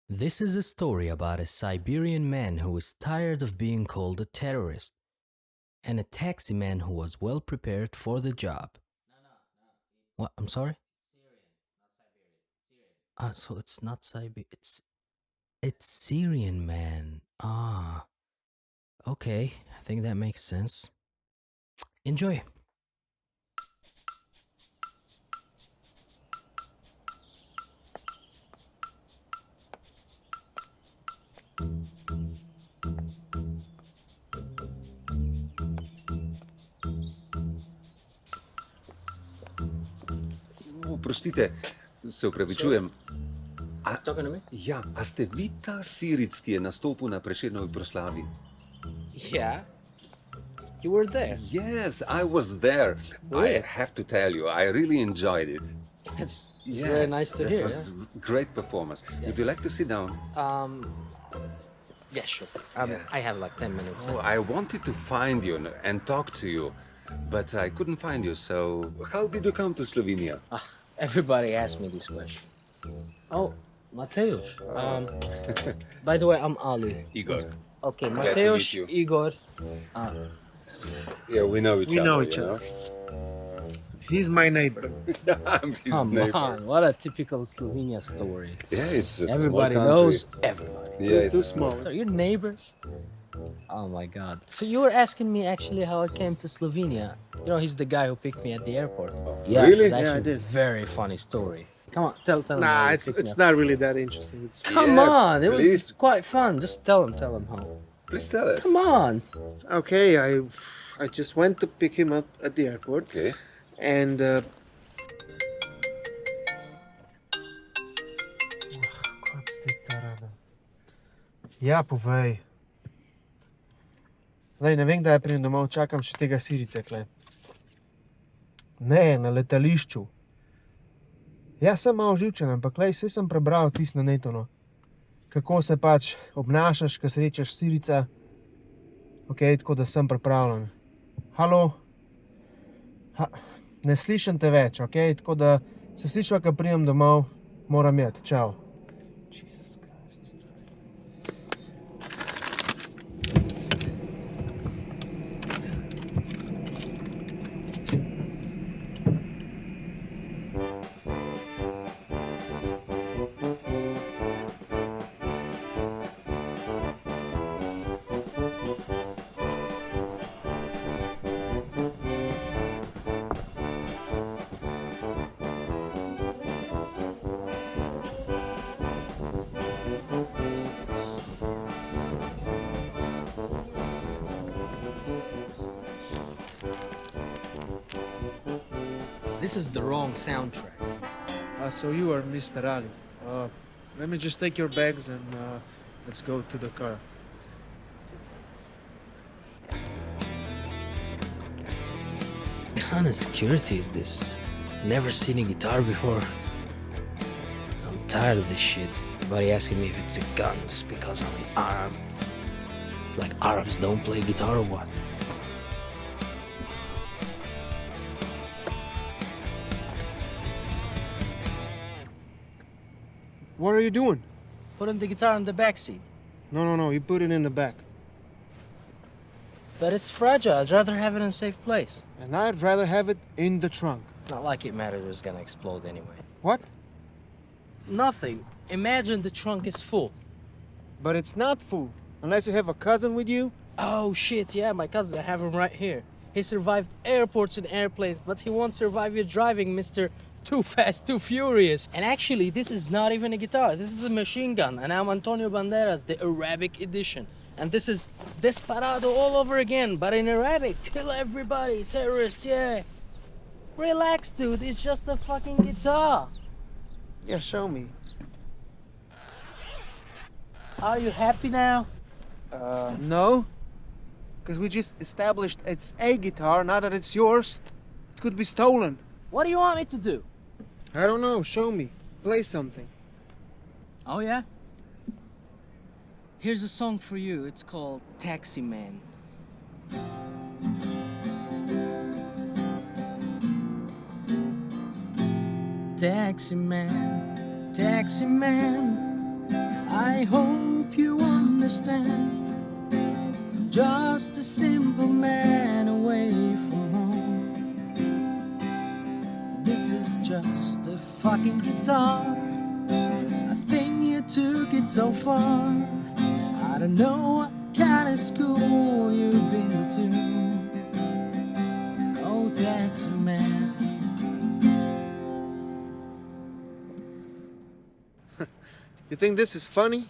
This is a story about a Siberian man who was tired of being called a terrorist, and a taxi man who was well prepared for the job. What? I'm sorry? Ah, so it's not Siberian. It's Syrian man. Ah, okay. I think that makes sense. Enjoy. Oprostite, se upravičujem. Talking to me? Ja, a ste vi ta Sirec, ki je nastopil na Prešernovi proslavi? Yeah. You were there. Yes, I was there. Really? I have to tell you, I really enjoyed it. It's very nice to hear. It was a great performance. Would you like to sit down? Yeah, sure. Yeah. I have like 10 minutes. Oh, I wanted to find you and talk to you, but I couldn't find you, so how did you come to Slovenia? Everybody asks me this question. Oh, Matevž. By the way, I'm Ali. Igor. Okay, Glad to meet Matevž, you. Igor. Yeah, we know each We other. know each you other. He's my neighbor. I'm his Come neighbor. on, what a typical Slovenia story. Yeah, it's a Everybody small knows country. everybody. Yeah, it's Too small. So you're neighbors? Oh my god. So you were asking me actually how I came to Slovenia. You know, he's the guy who picked me at the airport. Yeah, Really? It's Yeah, I actually did. a very funny story. Come on, tell him. how Nah, you it's picked me it's up. not really that interesting. It's Come Yeah, on, it please. was quite fun. Just tell him how. Please tell us. Come on. okay. I just went to pick him up at the airport, Okay. and Ja, povej. Lej, ne vem, kdaj pridem domov, čakam še tega Sirice, kle. Ne, na letališču. Ja, sem malo živčen, ampak lej, saj sem prebral tisto na netu, no. Kako se pač obnašaš, ko srečaš Sirica. Ok, tako da sem pripravljen. Halo? Ne slišim te več, ok? Tako da se slišva, ko pridem domov, moram jeti. Čau. Jesus Christ. This is the wrong soundtrack. So you are Mr. Ali. Let me just take your bags and let's go to the car. What kind of security is this? Never seen a guitar before. I'm tired of this shit. Everybody asking me if it's a gun just because I'm an Arab. Like Arabs don't play guitar or what? What are you doing? Putting the guitar in the back seat. No, you put it in the back. But it's fragile. I'd rather have it in a safe place. And I'd rather have it in the trunk. It's not like it matters, it's gonna explode anyway. What? Nothing. Imagine the trunk is full. But it's not full. Unless you have a cousin with you. Oh shit, yeah, my cousin, I have him right here. He survived airports and airplanes, but he won't survive your driving, Mr. Too Fast, Too Furious. And actually, this is not even a guitar. This is a machine gun, and I'm Antonio Banderas, the Arabic edition. And this is Desperado all over again, but in Arabic. Kill everybody, terrorist, yeah. Relax, dude, it's just a fucking guitar. Yeah, show me. Are you happy now? No. Because we just established it's a guitar, now that it's yours. It could be stolen. What do you want me to do? I don't know, show me. Play something. Oh, yeah? Here's a song for you. It's called Taxi Man. Taxi man, I hope you understand. Just a simple man away from home. This is just a fucking guitar. I think you took it so far. I don't know what kind of school you've been to. Oh, taxi man. You think this is funny?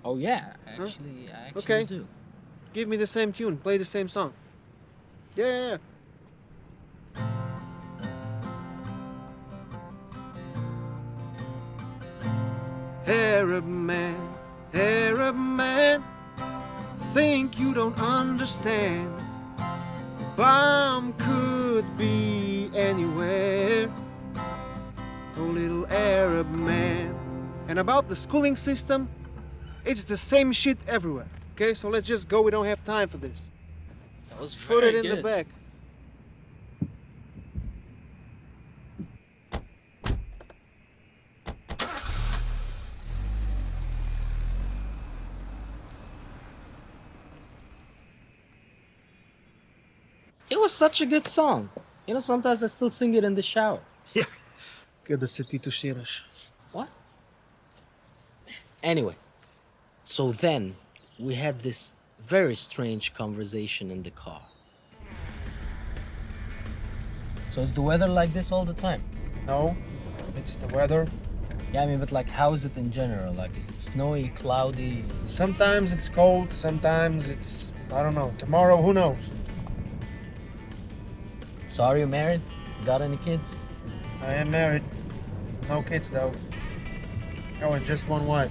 Oh yeah, I actually Okay. do. Give me the same tune, play the same song. Yeah. Arab man, think you don't understand. Bomb could be anywhere. Oh, little Arab man. And about the schooling system, it's the same shit everywhere. Okay, so let's just go. We don't have time for this. That was Put it in the back. It was such a good song. You know, sometimes I still sing it in the shower. Yeah. Kada se ti tuširaš. What? Anyway, so then we had this very strange conversation in the car. So is the weather like this all the time? No, it's the weather. Yeah, I mean, but like, how is it in general? Like, is it snowy, cloudy? Sometimes it's cold, sometimes it's, I don't know, tomorrow, who knows? So are you married? Got any kids? I am married. No kids though. Oh, and just one wife.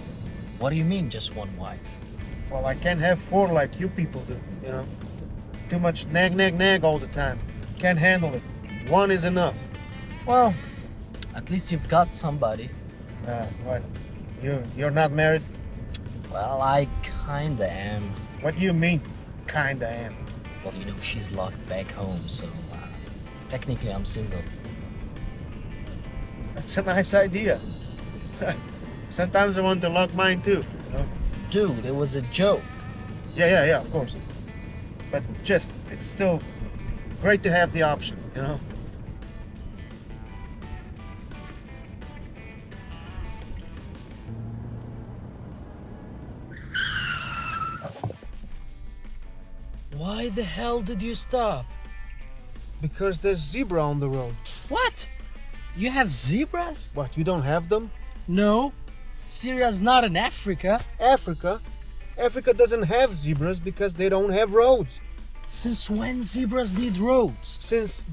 What do you mean, just one wife? Well, I can't have four like you people do, you know? Too much nag all the time. Can't handle it. One is enough. Well, at least you've got somebody. What? You're not married? Well, I kinda am. What do you mean, kinda am? Well, you know, she's locked back home, so technically I'm single. That's a nice idea. Sometimes I want to lock mine too, you know? Dude, it was a joke. Yeah, of course. But just, it's still great to have the option, you know? Why the hell did you stop? Because there's zebra on the road. What? You have zebras? What, you don't have them? No. Syria's not in Africa. Africa? Africa doesn't have zebras because they don't have roads. Since when zebras need roads?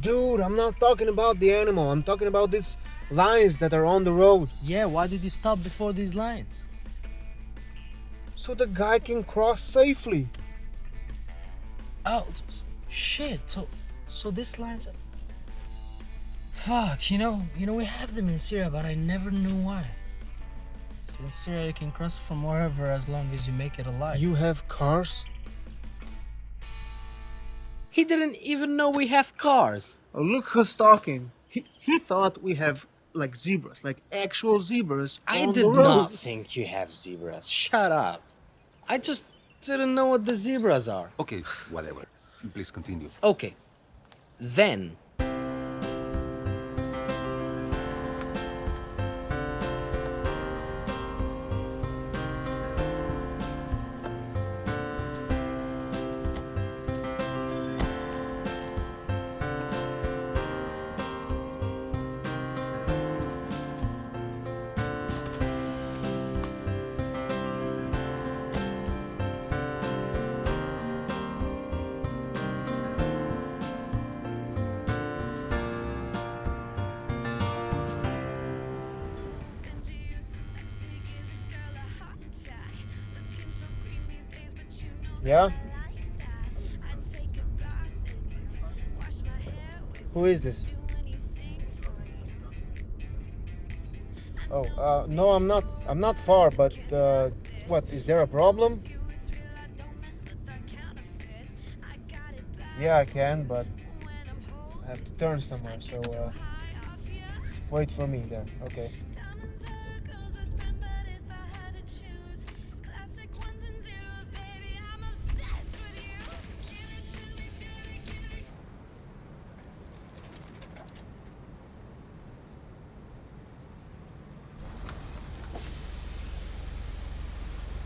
Dude, I'm not talking about the animal. I'm talking about these lines that are on the road. Yeah, why did you stop before these lines? So the guy can cross safely. Oh, shit. So this line's... Fuck, you know, we have them in Syria, but I never knew why. So in Syria, you can cross from wherever as long as you make it alive. You have cars? He didn't even know we have cars. Oh, look who's talking. He thought we have like zebras, like actual zebras I on did the road. not think you have zebras. Shut up. I just didn't know what the zebras are. Okay, whatever. Please continue. Okay. Then... Yeah? Who is this? Oh, no, I'm not far, but what, is there a problem? Yeah, I can, but I have to turn somewhere, so wait for me there, okay?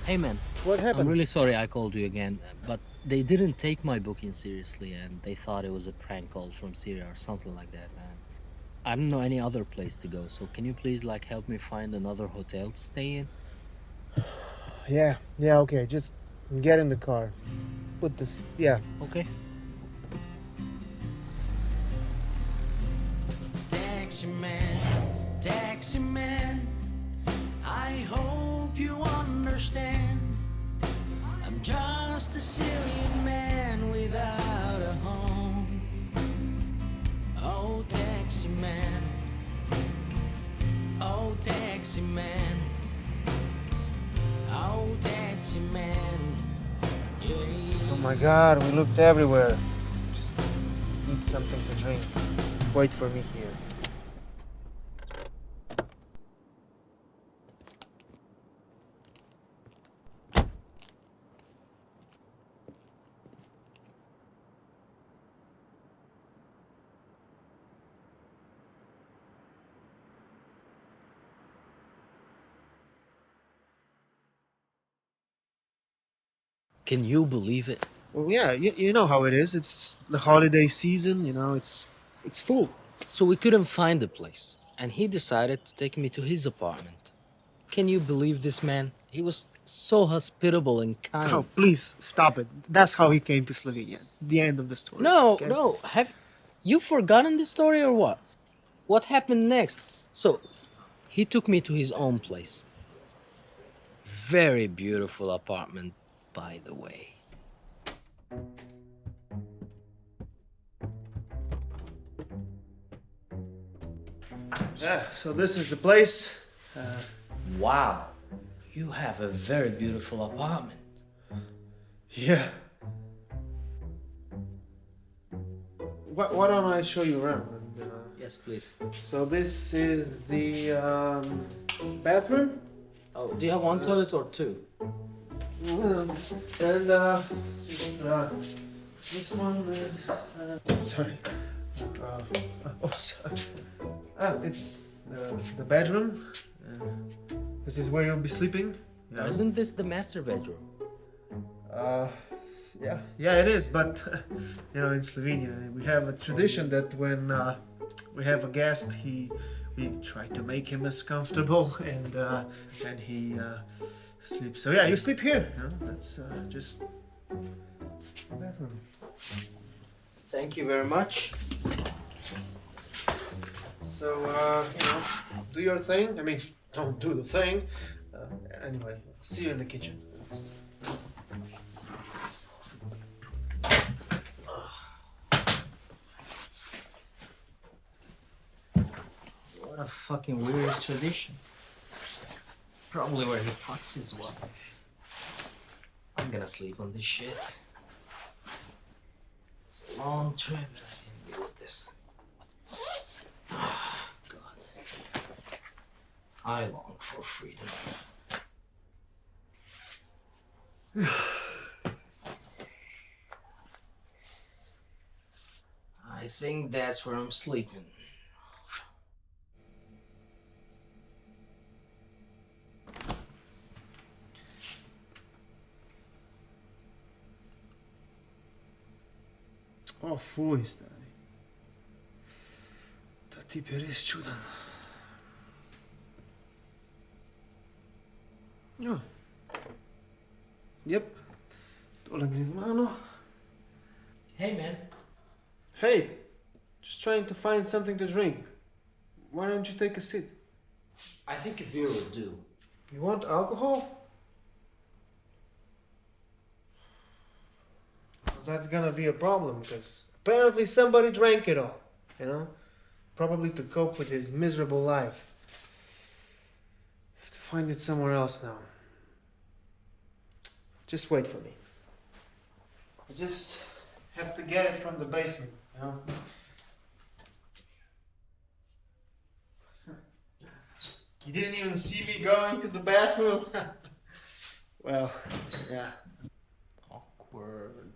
Hey man, What happened? I'm really sorry I called you again, but they didn't take my booking seriously and they thought it was a prank call from Syria or something like that. And I don't know any other place to go, so can you please like help me find another hotel to stay in? Yeah, okay. Just get in the car. Put this. Yeah. Okay. Taxi man, I hope you understand. I'm just a Syrian man without a home. Oh, taxi man. Oh, taxi man. Oh, taxi man. Yeah. Oh my God, we looked everywhere. Just need something to drink. Wait for me here. Can you believe it? Well, yeah, you know how it is. It's the holiday season, it's full. So we couldn't find a place, and he decided to take me to his apartment. Can you believe this man? He was so hospitable and kind. Oh, please stop it. That's how he came to Slovenia. The end of the story. No, okay? no. Have you forgotten the story or what? What happened next? So, he took me to his own place. Very beautiful apartment, by the way. Yeah, so this is the place. Wow. You have a very beautiful apartment. Yeah. Why don't I show you around? And, Yes, please. so this is the bathroom. Oh, do you have one toilet or two? And this one. Sorry. Sorry. It's the bedroom. This is where you'll be sleeping. Yeah. Isn't this the master bedroom? Yeah, it is. But in Slovenia, we have a tradition that when we have a guest, we try to make him as comfortable, and he sleeps. So yeah, you sleep here. That's just the bathroom. Thank you very much. So do your thing. I mean, don't do the thing. Anyway, see you in the kitchen. What a fucking weird tradition. Probably where he fucks his wife. I'm gonna sleep on this shit. It's a long trip and I can't deal with this. God. I long for freedom. I think that's where I'm sleeping. O, fuj, stari. Ta tip je res čuden. Ja. Yep. Tole gre z mano. Hey man. Hey, just trying to find something to drink. Why don't you take a seat? I think a beer would do. You want alcohol? Well, that's gonna be a problem because apparently somebody drank it all, Probably to cope with his miserable life. Have to find it somewhere else now. Just wait for me. I just have to get it from the basement, You didn't even see me going to the bathroom? Well, yeah. Awkward.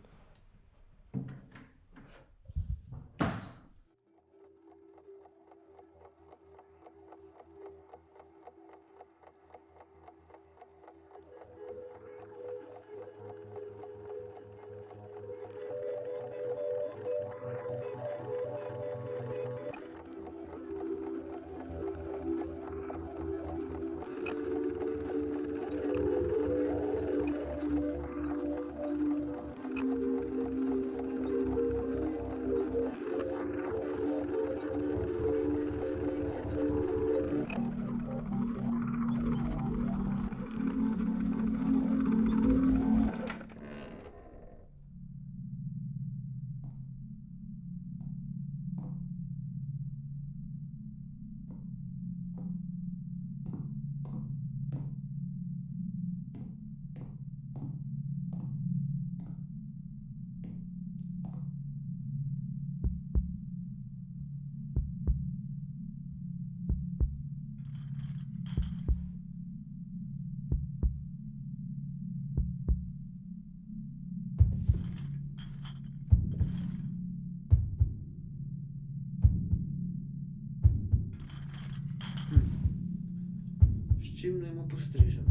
S čim naj mu postrežem?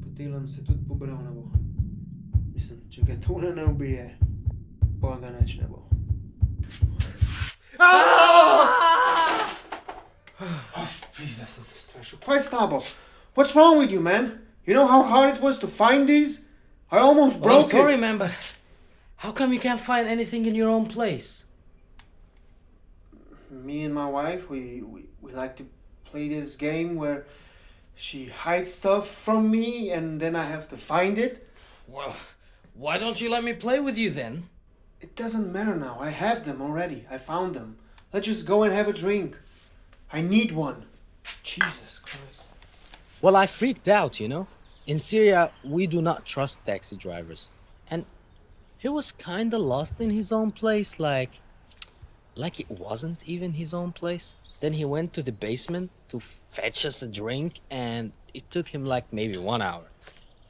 Potelam se tudi pobral ne bo. Mislim, če ga tole ne ubije, pa ga nič ne bo. Pizda sem se strašil. Kaj s tabo? What's wrong with you, man? You know how hard it was to find these? I almost Well, I'm broke sorry, it. man, but how come you can't find anything in your own place? Me and my wife, we like to play this game where she hides stuff from me and then I have to find it. Well, why don't you let me play with you then? It doesn't matter now. I have them already. I found them. Let's just go and have a drink. I need one. Jesus Christ. Well, I freaked out, you know? In Syria, we do not trust taxi drivers. And he was kinda lost in his own place, like it wasn't even his own place. Then he went to the basement to fetch us a drink, and it took him like maybe 1 hour.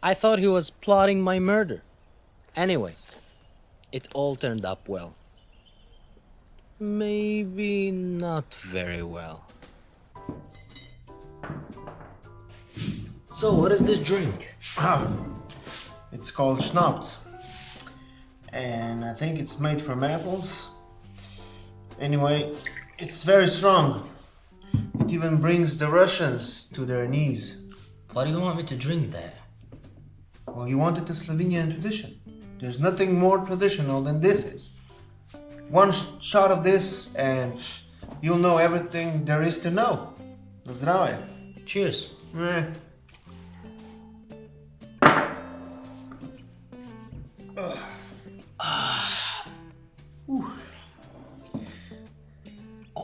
I thought he was plotting my murder. Anyway, it all turned up well. Maybe not very well. So, what is this drink? It's called schnapps. And I think it's made from apples. Anyway, it's very strong. It even brings the Russians to their knees. Why do you want me to drink that? Well, you wanted the Slovenian tradition. There's nothing more traditional than this is. One shot of this and you'll know everything there is to know. Na zdravje. Cheers.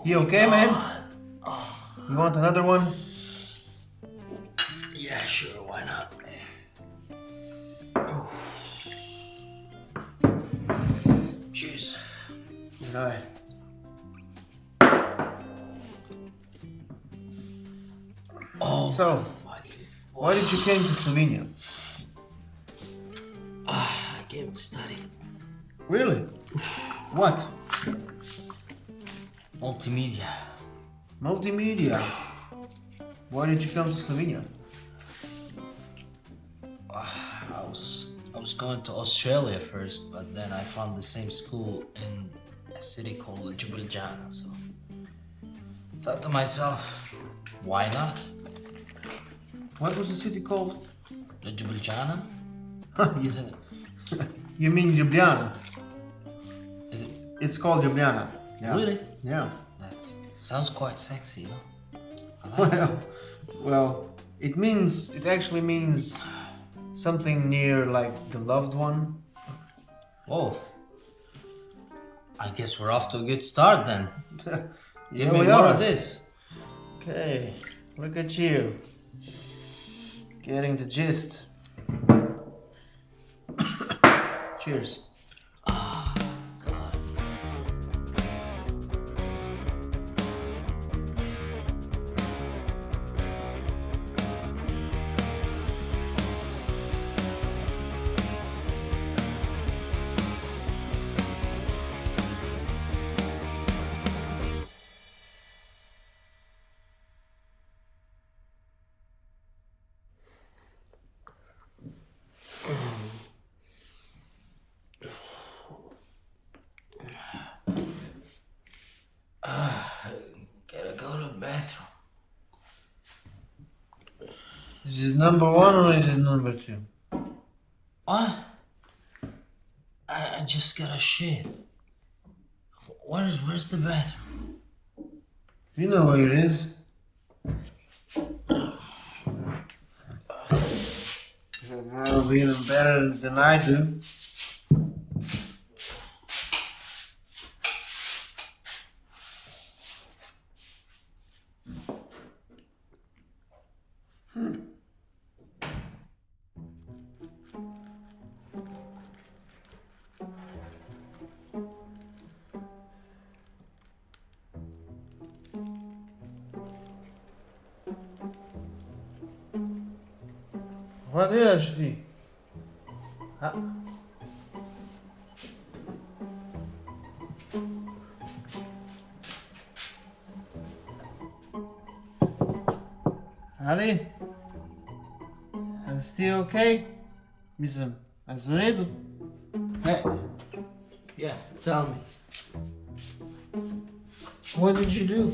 You okay, man? You want another one? Yeah, sure, why not? Cheers. Right. Oh, So, fucking. why did you came to Slovenia? I came to study. Really? What? Multimedia. Multimedia. Why did you come to Slovenia? I was going to Australia first, but then I found the same school in a city called Ljubljana, so I thought to myself, why not? What was the city called? Ljubljana? Isn't it? You mean Ljubljana? Is it It's called Ljubljana. Yeah. really? Yeah. That sounds quite sexy, you know? I like it. Well, it actually means something near like the loved one. Whoa. I guess we're off to a good start then. Give Here me we more are. of this. Okay, look at you. Getting the gist. Cheers. God. Gotta go to the bathroom. Is it number one or is it number two? What? I just got a shit. Where's the bathroom? You know where it is. That'll be even better than I do. What delaš ti? Ali? A si ti okej? Mislim, a si v redu? Hey, Yeah, tell me. what did you do?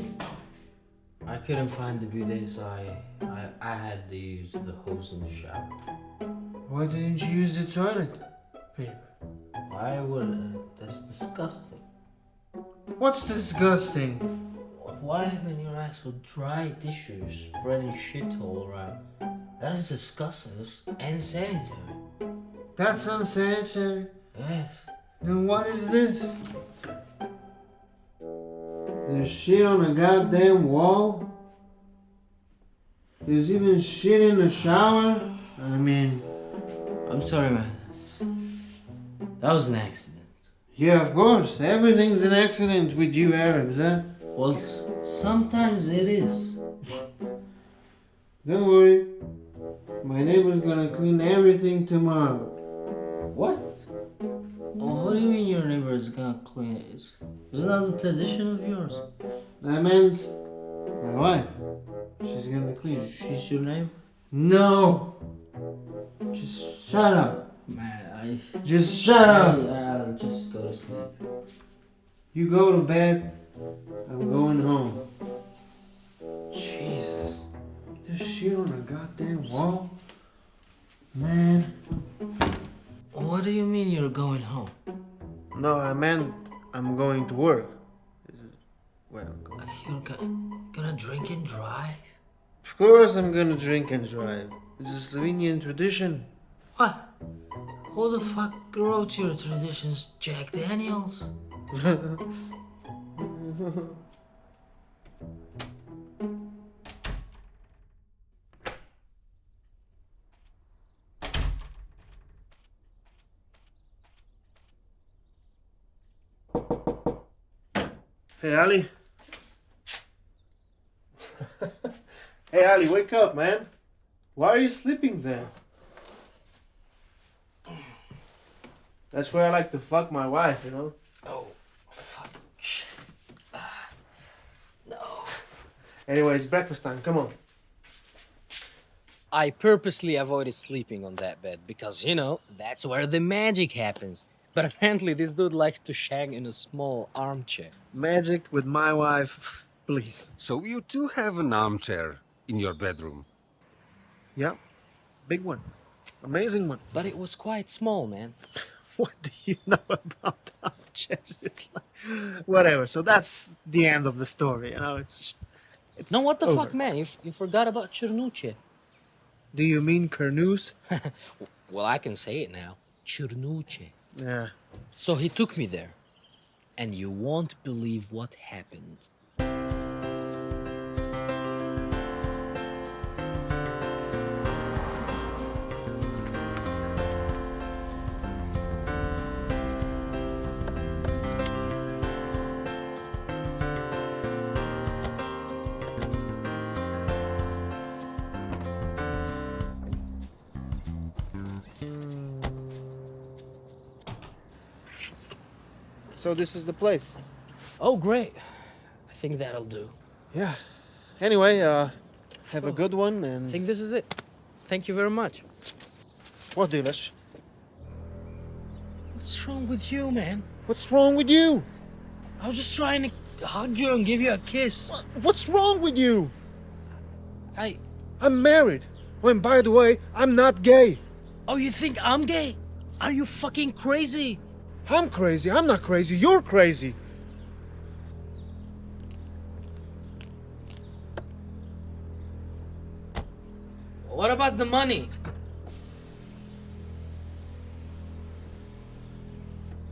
I couldn't find the bidet, so I had to use the hose in the shower. Why didn't you use the toilet paper? Why would that's disgusting. What's disgusting? Why having your ass with dry tissues spreading shit all around? That is disgusting. It's unsanitary. That's unsanitary. Yes. Then what is this? There's shit on the goddamn wall? There's even shit in the shower? I mean, I'm sorry, man. That was an accident. yeah, of course. Everything's an accident with you Arabs, huh? Well, sometimes it is. Don't worry. My neighbor's gonna clean everything tomorrow. What? Oh, what do you mean your neighbor is gonna clean it? Isn't that a tradition of yours? I meant my wife. She's gonna clean it. She's your neighbor? No! Just shut up. Man, Just shut up. I'll just go to sleep. You go to bed. I'm going home. Jesus. There's shit on the goddamn wall? Man. What do you mean you're going home? No, I meant I'm going to work. This is where I'm going. You're gonna drink and drive? Of course I'm gonna drink and drive. It's a Slovenian tradition. What? Who the fuck wrote your traditions, Jack Daniels? Hey, Ali. Hey, Ali, wake up, man. Why are you sleeping there? That's where I like to fuck my wife, you know? Oh, fuck. Shit. No. Anyway, it's breakfast time. Come on. I purposely avoided sleeping on that bed because, you know, that's where the magic happens. But apparently this dude likes to shag in a small armchair. Magic with my wife, please. So you too have an armchair in your bedroom. Yeah, big one. Amazing one. But it was quite small, man. What do you know about armchairs? It's like, whatever. So that's the end of the story, you know? It's No, what the over. fuck, man? You forgot about Chernuche. Do you mean Kernus? Well, I can say it now. Chernuche. Yeah. So he took me there. And you won't believe what happened. So this is the place. Oh, great. I think that'll do. Yeah. Anyway, have a good one I and... think this is it. Thank you very much. What, Dilesh? What's wrong with you, man? What's wrong with you? I was just trying to hug you and give you a kiss. What's wrong with you? I'm married. Oh, and by the way, I'm not gay. Oh, you think I'm gay? Are you fucking crazy? I'm crazy. I'm not crazy. You're crazy. What about the money?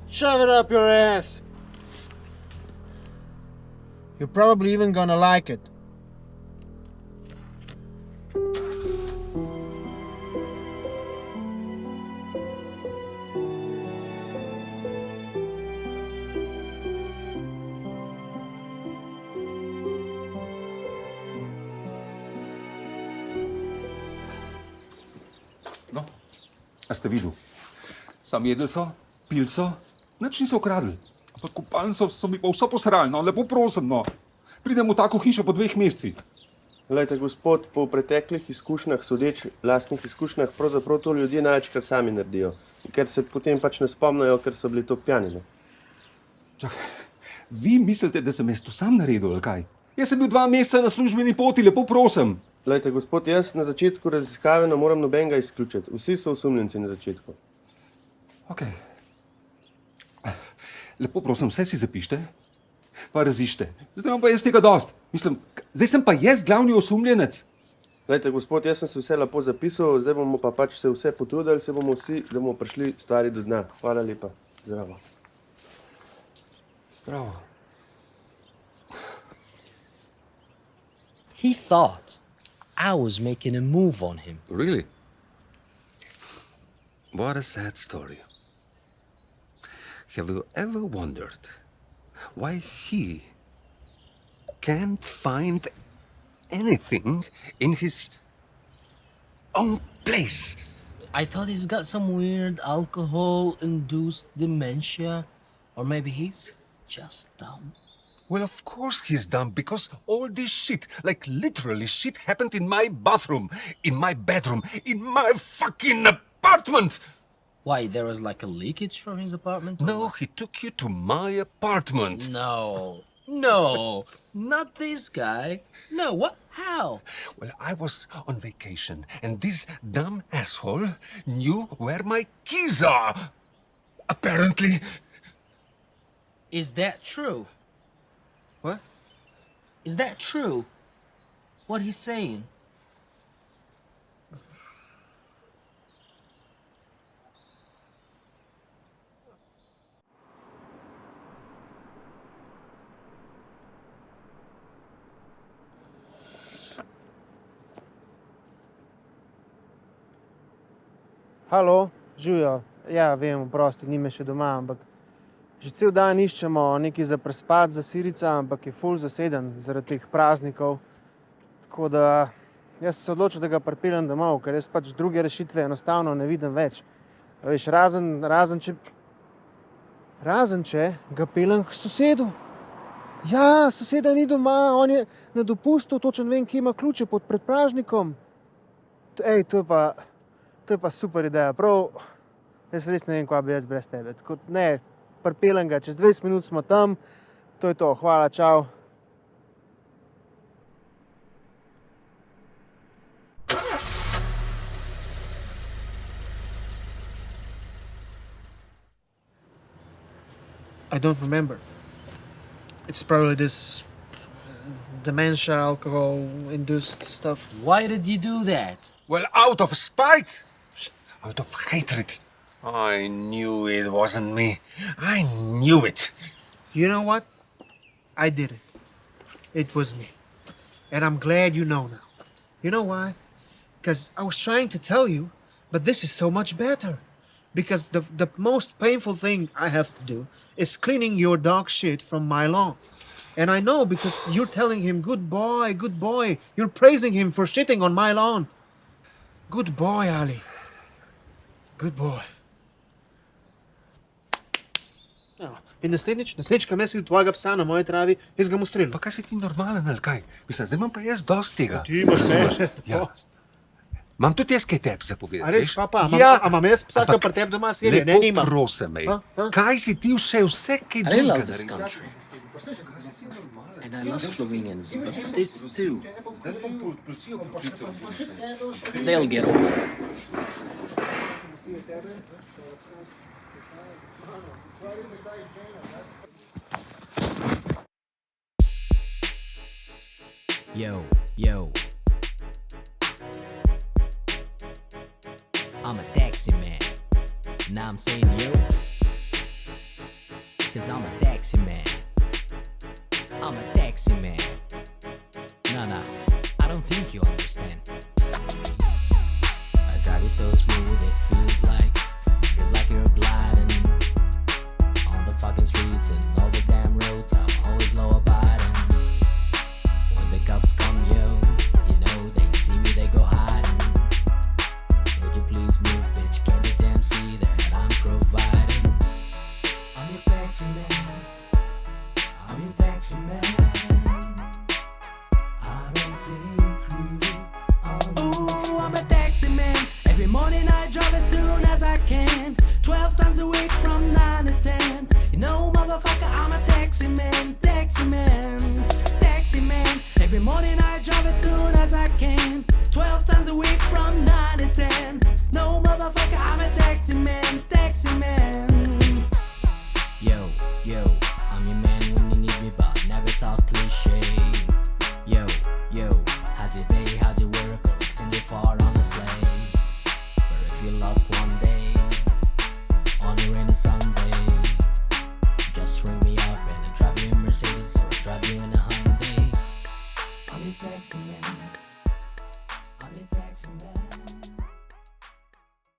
Shove it up your ass. You're probably even gonna like it. No, a ste videli? Sam jedli so, pil so, nič niso ukradli. Ampak kupalnico so mi pa vso posrali, no, lepo prosim, no. Pridem v tako hišo po 2 mesecih. Glejte, gospod, po preteklih izkušnjah, sodeč lastnih izkušnjah, pravzaprav to ljudje največkrat sami naredijo. Ker se potem pač ne spomnijo, ker so bili to pijani. Ne? Čakaj, vi mislite, da sem jaz to sam naredil, ali kaj? Jaz sem bil 2 meseca na službeni poti, lepo prosim. Glejte, gospod, jaz na začetku raziskave ne moram nobenega izključiti. Vsi so osumljenci na začetku. Ok. Lepo prosim, vse si zapište, pa razište. Zdaj imam pa jaz tega dost. Mislim, zdaj sem pa jaz glavni osumljenec. Glejte, gospod, jaz sem se vse lepo zapisal, zdaj bomo pa pač se vse potrudili, se bomo vsi, da bomo prišli stvari do dna. Hvala lepa. Zdravo. Zdravo. He thought I was making a move on him. Really? What a sad story. Have you ever wondered why he can't find anything in his own place? I thought he's got some weird alcohol-induced dementia. Or maybe he's just dumb. Well, of course he's dumb, because all this shit, like literally shit, happened in my bathroom, in my bedroom, in my fucking apartment! Why, there was like a leakage from his apartment? or No, what? he took you to my apartment. No, not this guy. No, what? How? Well, I was on vacation, and this dumb asshole knew where my keys are. Apparently. Is that true? What? Is that true? What he's saying? Halo, živijo. Ja, vem, prosti, ni me še doma, ampak že cel dan iščemo nekaj za prespati za Sirica, ampak je ful zaseden zaradi teh praznikov. Tako da jaz se odločil, da ga pripeljem domov, ker jaz pač druge rešitve enostavno ne vidim več. Veš, razen če ga peljem k sosedu. Ja, soseda ni doma, on je na dopustu, točno vem, kje ima ključe pod predpražnikom. Ej, to je pa super ideja, prav, jaz res ne vem, kaj bi jaz brez tebe. Tako, ne, pripeljem ga, čez 20 minut smo tam, to je to, hvala, čau. I don't remember. It's probably this dementia, alcohol-induced stuff. Why did you do that? Well, out of spite. Out of hatred. I knew it wasn't me. I knew it. You know what? I did it. It was me. And I'm glad you know now. You know why? Because I was trying to tell you, but this is so much better. Because the most painful thing I have to do is cleaning your dog shit from my lawn. And I know because you're telling him, good boy, good boy. You're praising him for shitting on my lawn. Good boy, Ali. Good boy. In naslednjič, ko jaz videl tvojega psa na moji travi, jaz ga mu streljam. Pa kaj si ti normalen, ali kaj? Mislim, zdaj imam pa jaz dosti tega. Ti imaš me. Ja. Imam tudi jaz kaj tebi zapovedati. A res, veš? papa, Ja, a imam jaz psa, ki pri tebi doma Sirije? Ne, nimam. Lepo prosim, ej. A? Kaj si ti vse kaj I love drugega this naredil? country. And I love Slovenians, but this too. They'll get over it. Yo. I'm a taxi man. Now I'm saying yo, cause I'm a taxi man. I'm a taxi man. Nah, I don't think you understand. I drive you so smooth, it feels like you're gliding on the fucking streets and all the damn roads. I'm always low abiding. When the cops come, yo, you know they see me, they go hiding. Would you please move? taxi man, taxi man, taxi man. Every morning I drive as soon as I can, 12 times a week from 9 to 10. No motherfucker, I'm a taxi man, taxi man. Yo, I'm your man when you need me, but never talk cliche. Yo, how's your day, how's your work? Or send you far on a sleigh. But if you're lost one day, on a rainy Sunday, just ring me up and I'll drive you in Mercedes or drive you in a Hyundai. I'm your taxi man, I'm your taxi man.